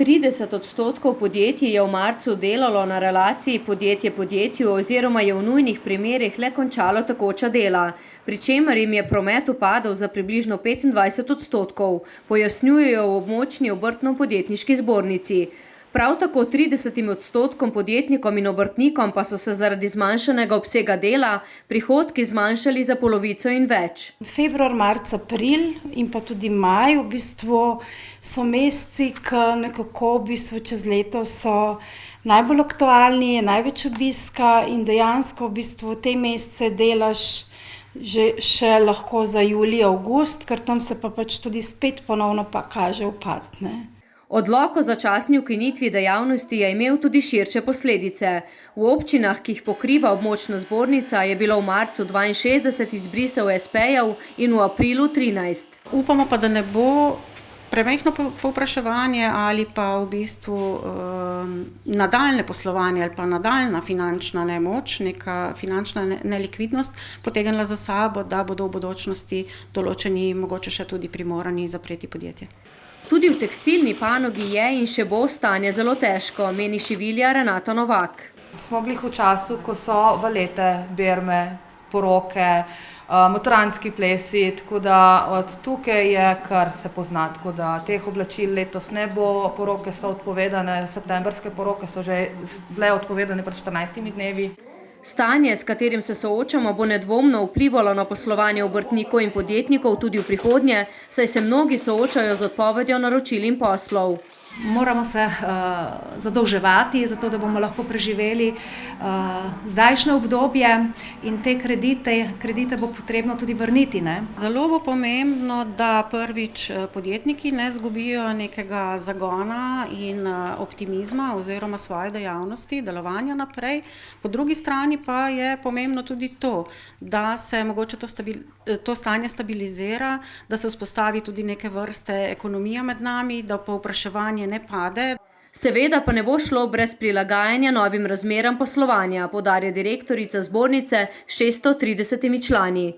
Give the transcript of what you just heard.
30% podjetij je v marcu delalo na relaciji podjetje podjetju oziroma je v nujnih primerih le končalo tekoča dela, pri čemer jim je promet upadel za približno 25%, pojasnjujejo v območni obrtno-podjetniški zbornici. Prav tako 30% podjetnikom in obrtnikom pa so se zaradi zmanjšanega obsega dela prihodki zmanjšali za polovico in več. Februar, marec, april in pa tudi maj v bistvu so meseci, ki nekako v bistvu čez leto so najbolj aktualni, je največ obiska in dejansko v bistvu te mesece delaš še lahko za julij, avgust, ker tam se pa pač tudi spet ponovno pa kaže upad, ne. Odlok o začasni ukinitvi dejavnosti je imel tudi širše posledice. V občinah, ki jih pokriva območna zbornica, je bilo v marcu 62 izbrisov espejev in v aprilu 13. Upamo pa, da ne bo premajhno povpraševanje ali pa v bistvu nadaljne poslovanje ali pa nadaljna finančna nemoč, neka finančna nelikvidnost potegnila za sabo, da bodo v bodočnosti določeni mogoče še tudi primorani zapreti podjetje. Tudi v tekstilni panogi je in še bo stanje zelo težko, meni šivilja Renata Novak. Smo bili v času, ko so valete, berme, poroke, maturantski plesi, tako da od tukaj je, kar se pozna, tako da teh oblačil letos ne bo, poroke so odpovedane, septembrske poroke so že bile odpovedane pred 14 dnevi. Stanje, s katerim se soočamo, bo nedvomno vplivalo na poslovanje obrtnikov in podjetnikov tudi v prihodnje, saj se mnogi soočajo z odpovedjo naročil in poslov. Moramo se zadolževati, zato da bomo lahko preživeli zdajšnje obdobje in te kredite bo potrebno tudi vrniti, ne? Zelo bo pomembno, da prvič podjetniki ne zgubijo nekega zagona in optimizma oziroma svoje dejavnosti, delovanja naprej. Po drugi strani pa je pomembno tudi to, da se mogoče to stanje stabilizira, da se vzpostavi tudi neke vrste ekonomija med nami, da povpraševanje ne pade. Seveda pa ne bo šlo brez prilagajanja novim razmeram poslovanja, poudarja direktorica zbornice s 630 člani.